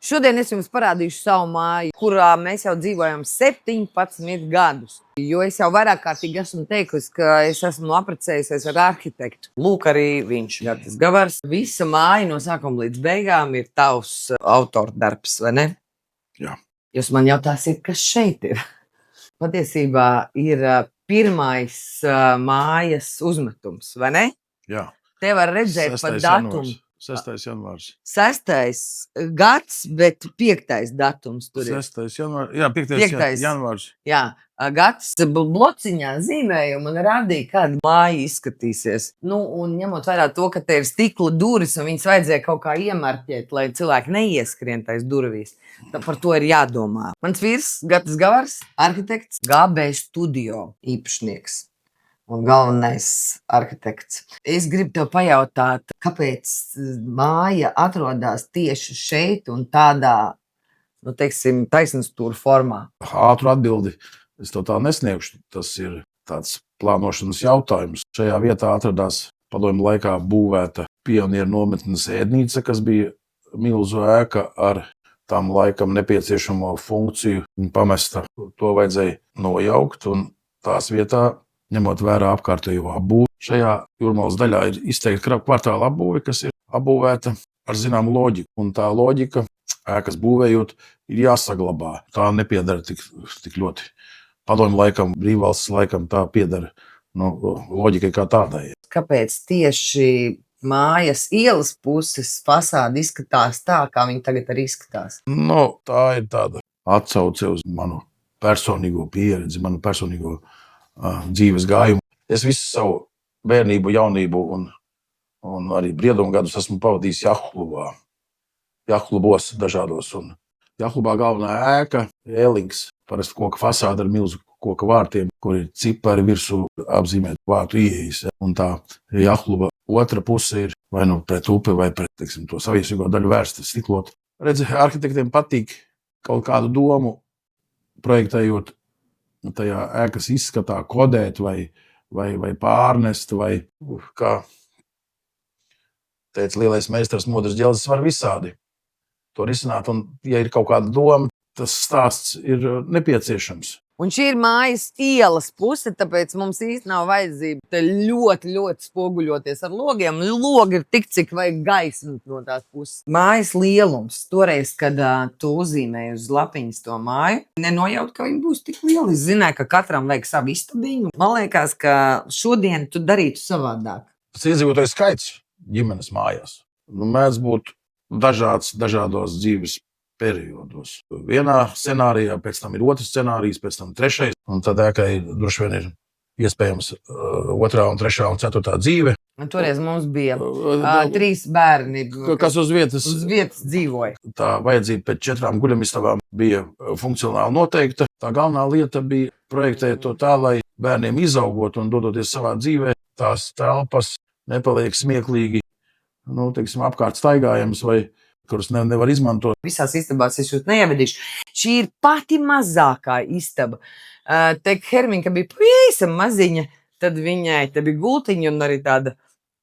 Šodien es jums parādīšu savu māju, kurā mēs jau dzīvojam 17 gadus. Jo es jau vairāk kārtīgi esmu teikusi, ka es esmu apprecējusies ar arhitektu. Lūk, arī viņš, Gatis Gavars. Visa māja no sākuma līdz beigām ir tavs autordarbs, vai ne? Jā. Jūs man jautāsiet, kas šeit ir? Patiesībā ir pirmais mājas uzmetums, vai ne? Jā. Te var redzēt pat datumu. 6. janvārs. 6. gads, bet 5. datums tur ir. 6. janvārs. Jā, 5. janvārs. Jā, gads blociņā zīmēja un man rādīja, kāda māja izskatīsies. Nu, un ņemot vērā to, ka te ir stikla durvis un viņas vajadzēja kaut kā iemarķēt, lai cilvēki neieskrien tais durvīs. Tā par to ir jādomā. Mans vīrs, Gatis Gavars, arhitekts, GB Studio īpašnieks. Un galvenais arhitekts. Es gribu tev pajautāt, kāpēc māja atrodas tieši šeit un tādā, nu, teiksim, taisnstūra formā? Ātru atbildi es to tā nesniegšu. Tas ir tāds plānošanas jautājums. Šajā vietā atradās padomju laikā būvēta pionieru nometnes ēdnīca, kas bija milzu ēka ar tam laikam nepieciešamo funkciju pamesta. To vajadzēja nojaukt un tās vietā, ņemot vērā apkārtējo apbūvi. Šajā Jūrmalas daļā ir izteikti kvartāla apbūve, kas ir apbūvēta ar zināmu loģiku. Un tā loģika, ēkas būvējot, ir jāsaglabā. Tā nepiedara tik ļoti padomju laikam, brīvvalsts laikam, tā piedara loģikai kā tādai. Kāpēc tieši mājas ielas puses fasāde izskatās tā, kā viņi tagad arī izskatās? Tā ir tāda atsauce uz manu personīgo pieredzi, manu personīgo dzīves gājumu. Es visu savu bērnību, jaunību un arī briedumu gadus esmu pavadījis jahtklubā. Jahtlubos dažādos. Un jahtlubā galvenā ēka Ēlings, parasti koka fasāde ar milzu koka vārtiem, kur ir cipari virsū apzīmēt vārtu ieejas. Un tā jahtluba otra puse ir vai nu pret upi vai pret, teiksim, to saviesīgo daļu vērsta stiklot. Redzi, arhitektiem patīk kaut kādu domu projektējot tajā ēkas izskatā kodēt vai pārnest, vai, kā teica lielais meistars Modris Ģelzis, var visādi to risināt. Un, ja ir kaut kāda doma, tas stāsts ir nepieciešams. Un šī ir mājas ielas puse, tāpēc mums īsti nav vajadzība te ļoti, ļoti spoguļoties ar logiem. Logi ir tik, cik vajag gaismu no tās puses. Mājas lielums. Toreiz, kad tu uzzīmēji uz lapiņas to māju, nenojaut, ka viņi būs tik lieli. Es zināju, ka katram vajag savu istabiņu. Man liekas, ka šodien tu darītu savādāk. Tas iedzīvotāju skaits ģimenes mājās mēdz būt dažādos dzīves periodos. Vienā scenārijā, pēc tam ir otrs scenārijs, pēc tam trešais, un tad ēkai droši vien ir iespējams otrā un trešā un ceturtā dzīve. Un toreiz mums bija 3 bērni, kas uz vietas dzīvoja. Tā vajadzība pēc 4 guļamistabām bija funkcionāli noteikta. Tā galvenā lieta bija projektēt to tā, lai bērniem izaugot un dodoties savā dzīvē, tās telpas nepaliek smieklīgi, teiksim, apkārt staigājams vai kuras nevar izmantot. Visās istabās es jūs neievedīšu. Šī ir pati mazākā istaba. Te Herminka bija pavisam maziņa, tad viņai te bija gultiņa un arī tāda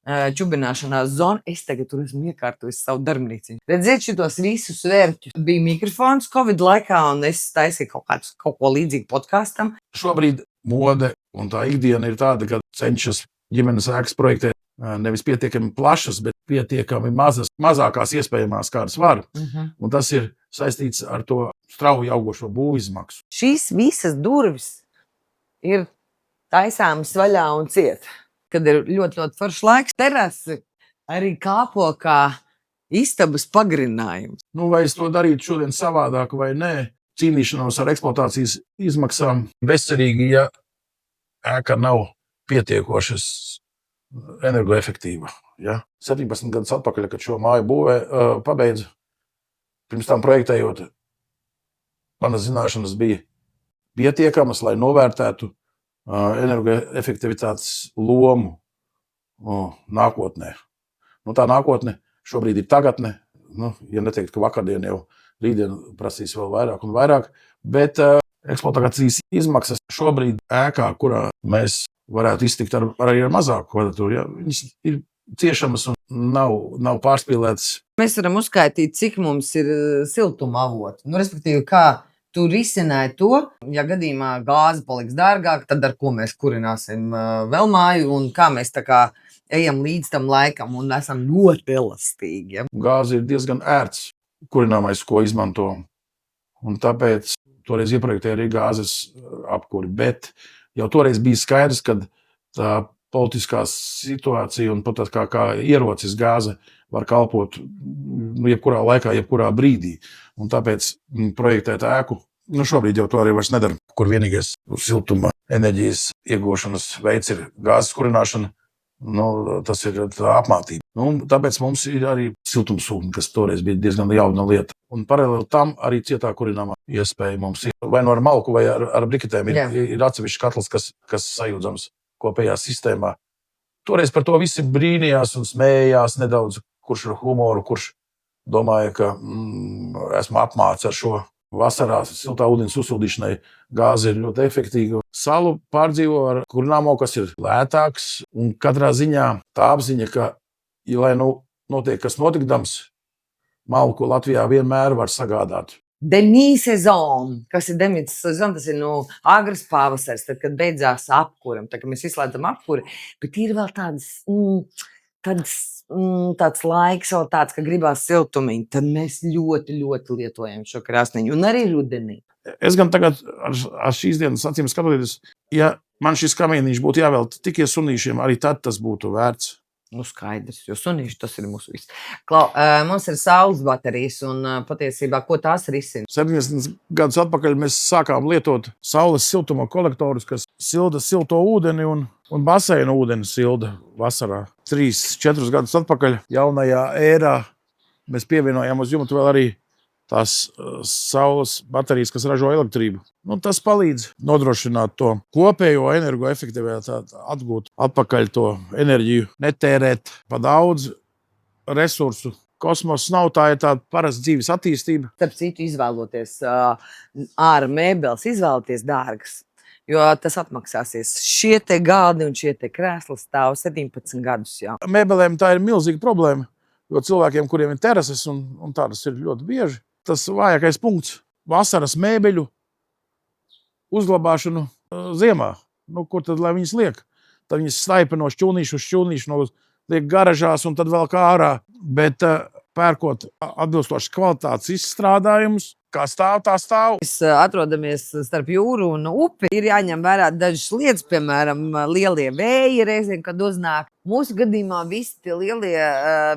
čubināšanās zona. Es tagad tur esmu iekārtojis savu darbnīciņu. Redziet šitos visus vērķus. Bija mikrofons Covid laikā un es taisīju kaut ko līdzīgu podkastam. Šobrīd mode un tā ikdiena ir tāda, ka cenšas ģimenes ēkas projektēt nevis pietiekami plašas, bet pietiekami mazākās iespējamās, kādas var. Un tas ir saistīts ar to strauji augošo būvizmaksu. Šīs visas durvis ir taisāmas vaļā un ciet. Kad ir ļoti, ļoti foršs laiks, terasi arī kāpo kā istabas pagarinājums. Vai es to darītu šodien savādāk vai nē? Cīnīšanos ar eksploatācijas izmaksām bezcerīgi, ja ēka nav pietiekošas energoefektīva. Ja? 17 gadus atpakaļ, kad šo māju pabeidzu, pirms tam projektējot, manas zināšanas bija pietiekamas, lai novērtētu energoefektivitātes lomu nākotnē. Tā nākotne šobrīd ir tagadne. Ja neteikt, ka vakardien jau rītdien prasīs vēl vairāk un vairāk, bet eksploatācijas izmaksas šobrīd ēkā, kurā mēs varētu iztikt arī ar mazāku kvadratūru. Ja? Viņas ir ciešamas un nav pārspīlētas Mēs varam uzskaitīt, cik mums ir siltuma avoti. Nu, respektīvi, kā tu risināji to, ja gadījumā gāze paliks dārgāka, tad ar ko mēs kurināsim vēl māju un kā mēs tā kā ejam līdz tam laikam un esam ļoti elastīgi. Ja? Gāze ir diezgan ērts kurināmais, ko izmanto. Un tāpēc toreiz ieprojektēja arī gāzes apkuri. Bet jau toreiz bija skaidrs, ka tā politiskā situācija un pat kā ierocis gāze var kalpot jebkurā laikā, jebkurā brīdī. Un tāpēc projektēt ēku, šobrīd jau to arī vairs nedara, kur vienīgais siltuma enerģijas iegūšanas veids ir gāzes kurināšana. Tas ir apmātība. Tāpēc mums ir arī siltumsūkņi, kas toreiz bija diezgan jauna lieta. Un paralēli tam arī cietā kurināmā iespēja mums ir. Vai no ar malku, vai ar briketēm ir atsevišķs katls, kas sajūdzams kopējā sistēmā. Toreiz par to visi brīnījās un smējās nedaudz, kurš ar humoru, kurš domāja, ka esmu apmācis ar šo. Vasarā siltā ūdens uzsildīšanai gāze ir ļoti efektīva. Salu pārdzīvo ar kurināmo, kas ir lētāks, un katrā ziņā tā apziņa, ka, lai notiek kas notikdams, malku Latvijā vienmēr var sagādāt. Demī-sezona, kas ir demī-sezona, tas ir agrs pavasaris, tad, kad beidzās apkuram, tad, kad mēs izslēdzam apkuri, bet ir vēl tāds laiks, vēl tāds, ka gribās siltumiņu, tad mēs ļoti, ļoti lietojam šo krāsniņu, un arī rudenī. Es gan tagad ar šīs dienas acīm skatoties, ja man šis kamieniņš būtu jāvēlta tikai sunīšiem, arī tad tas būtu vērts. Skaidrs, jo sunīši tas ir mūsu viss. Mums ir saules baterijas, un patiesībā, ko tās risina? 70 gadus atpakaļ mēs sākām lietot saules siltuma kolektorus, kas silda silto ūdeni un baseina ūdeni silda vasarā. 3-4 gadus atpakaļ jaunajā ērā mēs pievienojām uz jumta vēl arī tās saules baterijas, kas ražo elektrību. Tas palīdz nodrošināt to kopējo energoefektivitāti, atgūt atpakaļ to enerģiju, netērēt pa daudz resursu. Kosmos nav, tā ir tāda parasta dzīves attīstība. Starp citu, izvēloties ārā mēbeles, izvēloties dārgas, jo tas atmaksāsies. Šie te galdi un šie te krēsli stāv 17 gadus jau. Mēbelēm tā ir milzīga problēma, jo cilvēkiem, kuriem ir terases, un tādas ir ļoti bieži, tas vājākais punkts – vasaras mēbeļu uzglabāšanu ziemā. Kur tad, lai viņas liek? Tad viņas staipa no šķūnīšu uz šķūnīšu, liek garažās un tad vēl kā ārā. Bet pērkot atbilstošas kvalitātes izstrādājumus, kā stāv, tā stāv. Mēs atrodamies starp jūru un upi. Ir jāņem vērā dažas lietas, piemēram, lielie vēji reizēm, kad uznāk. Mūsu gadījumā visi tie lielie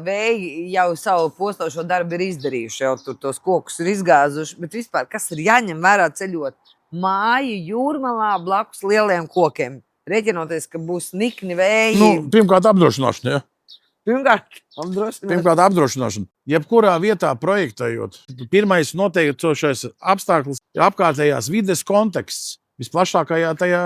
vēji jau savu postošo darbu ir izdarījuši, jau tur tos kokus ir izgāzuši, bet vispār, kas ir jāņem vērā ceļot māju jūrmalā blakus lieliem kokiem, rēķinoties, ka būs nikni vēji. Pirmkārt apdrošināšana, ja? Pirmkārt apdrošināšana. Jebkurā vietā projektējot, pirmais noteiktošais apstākļus ir apkārtējās vides konteksts. Visplašākajā tajā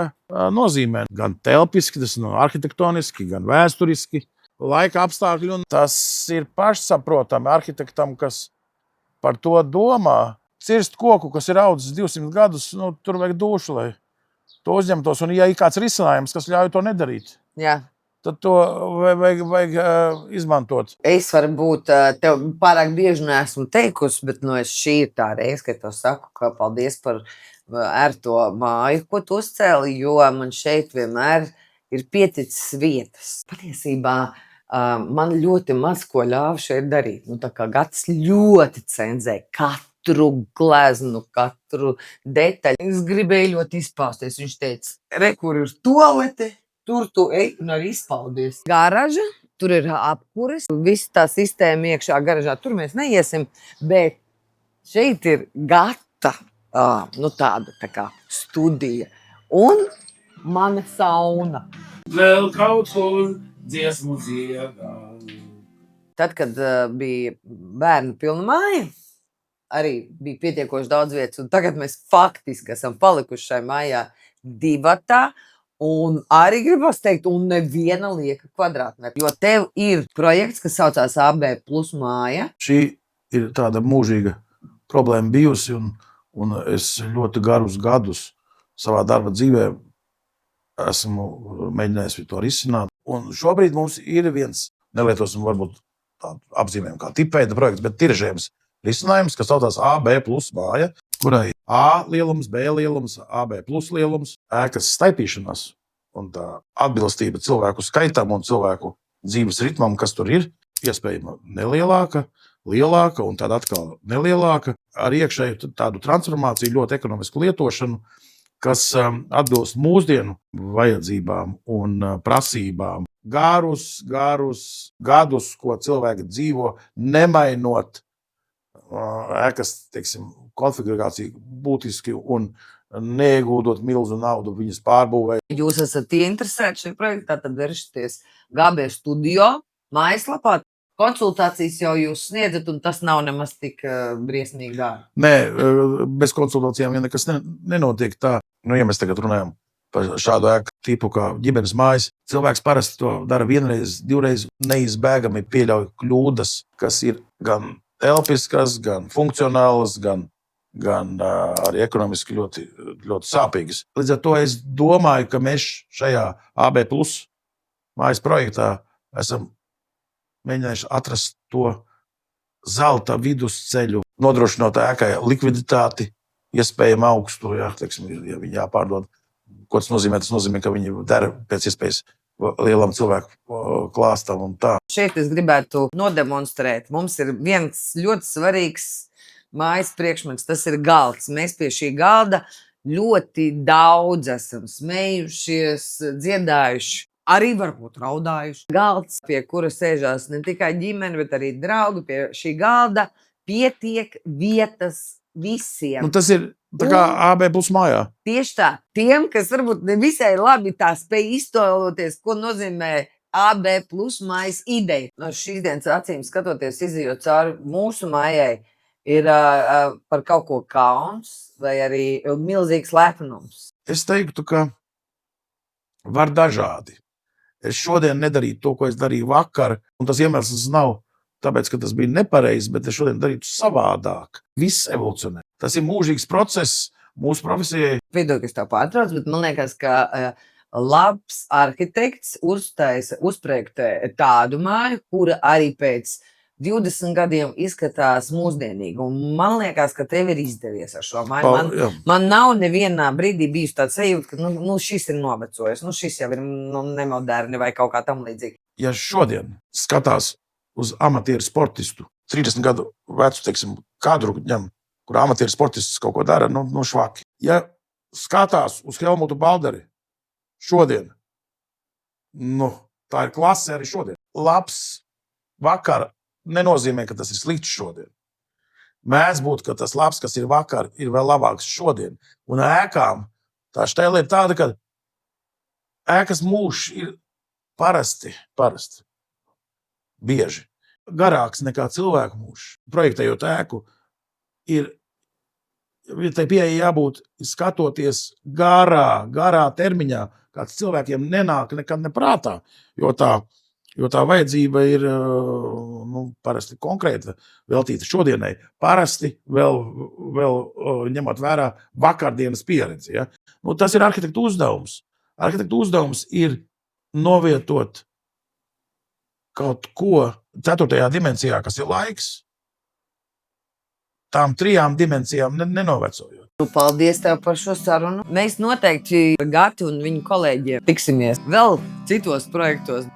nozīmē. Gan telpiski, tas arhitektoniski, gan vēsturiski, laika apstākļi. Un tas ir pašsaprotami arhitektam, kas par to domā. Cirst koku, kas ir audzis 200 gadus, tur vajag dušu, lai to uzņemtos. Un ja ir kāds risinājums, kas ļauj to nedarīt, tad to vajag izmantot. Es varbūt tev pārāk bieži neesmu teikusi, bet šī ir tā reize, kad tev saku, ka paldies par ērto māju, ko tu uzcēli, jo man šeit vienmēr ir pieticis vietas. Patiesībā man ļoti maz ko ļāva šeit darīt. Tā kā Gatis ļoti cenzē katru gleznu, katru detaļu. Es gribēju ļoti izpausties. Viņš teica, re, kur ir toalete, tur tu ej un arī izpaudies. Garaža, tur ir apkuris, visa tā sistēma iekšā garažā, tur mēs neiesim, bet šeit ir gata. Tāda tā kā studija. Un mana sauna. Vēl kaut kur dziesmu dziedā. Tad, kad bija bērnu pilna māja, arī bija pietiekoši daudz vietas. Un tagad mēs faktiski esam palikuši šai mājā divatā. Un arī gribas teikt, un neviena lieka kvadrātmetra. Jo tev ir projekts, kas saucās AB plus māja. Šī ir tāda mūžīga problēma bijusi. Un es ļoti garus gadus savā darba dzīvē esmu mēģinājis to risināt. Un šobrīd mums ir viens, nelietosim varbūt tādu apzīmējumu kā tipveida projekts, bet tiražējums risinājums, kas saucās AB plus māja, kurai A lielums, B lielums, AB plus lielums, ēkas staipīšanās un tā atbilstība cilvēku skaitam un cilvēku dzīves ritmam, kas tur ir, iespējama nelielāka, lielāka un tad atkal nelielāka, ar iekšēju tādu transformāciju, ļoti ekonomisku lietošanu, kas atbilst mūsdienu vajadzībām un prasībām. Garus gadus, ko cilvēki dzīvo, nemainot ēkas, teiksim, konfigurāciju būtiski un neiegūdot milzu naudu viņas pārbūvē. Jūs esat ieinteresēti šajā projektā, tad vēršaties GB studio mājaslapā. Konsultācijas jau jūs sniedzat, un tas nav nemaz tik briesmīgi dārgi. Nē, bez konsultācijām ja nekas nenotiek tā. Ja mēs tagad runājam par šādu ēku tipu kā ģimenes mājas, cilvēks parasti to dara vienreiz, divreiz, neizbēgami pieļauj kļūdas, kas ir gan telpiskas, gan funkcionālas, gan arī ekonomiski ļoti, ļoti sāpīgas. Līdz ar to es domāju, ka mēs šajā AB plus mājas projektā esam mēģinājuši atrast to zelta vidusceļu, nodrošinot ēkai likviditāti, iespējami augstu, ja viņi jāpārdod. Ko tas nozīmē? Tas nozīmē, ka viņi dara pēc iespējas lielam cilvēku klāstam un tā. Šeit es gribētu nodemonstrēt. Mums ir viens ļoti svarīgs mājas priekšmets, tas ir galds. Mēs pie šī galda ļoti daudz esam smejušies, dziedājuši. Arī varbūt raudājuši. Galds, pie kura sēžās ne tikai ģimene, bet arī draugi, pie šī galda pietiek vietas visiem. Nu, tas ir tā kā AB plus mājā. Tieši tā. Tiem, kas varbūt nevisai labi tā spēj iztēloties, ko nozīmē AB plus mājas ideja. No šīs dienas acīm skatoties, izejot cauri mūsu mājai, ir par kaut ko kauns vai arī milzīgs lepnums. Es teiktu, ka var dažādi. Es šodien nedarītu to, ko es darīju vakar, un tas iemesls nav tāpēc, ka tas bija nepareizi, bet es šodien darītu savādāk. Viss evolucionē. Tas ir mūžīgs process mūsu profesijai. Piedod, ka es tev pārtraucu, bet man liekas, ka labs arhitekts uzprojektē tādu māju, kura arī pēc 20 gadiem izskatās mūsdienīgi. Un man liekas, ka tev ir izdevies ar šo māju. Man nav nevienā brīdī bijusi tāds sajūta, ka šis ir novecojis, šis jau ir nemoderni vai kaut kā tam līdzīgi. Ja šodien skatās uz amatieru sportistu, 30 gadu vecu, teiksim, kadru ņem, kur amatieru sportists kaut ko dara, švaki. Ja skatās uz Helmutu Balderi šodien, tā ir klase arī šodien. Labs vakar nenozīmē, ka tas ir slikts šodien. Mēdz būt, ka tas labs, kas ir vakar, ir vēl labāks šodien. Un ēkām tā štēle ir tāda, ka ēkas mūžs ir parasti, bieži garāks nekā cilvēku mūžs. Projektējot ēku, tai pieeja jābūt skatoties garā termiņā, kāds cilvēkiem nenāk nekad neprātā, jo tā vajadzība ir parasti konkrēta, veltīta šodienai. Parasti vēl ņemot vērā vakardienas pieredzi. Ja? Tas ir arhitektu uzdevums. Arhitektu uzdevums ir novietot kaut ko 4. dimensijā, kas ir laiks, tām 3 dimensijām nenovecojot. Paldies tev par šo sarunu. Mēs noteikti Gati un viņu kolēģiem tiksimies vēl citos projektos.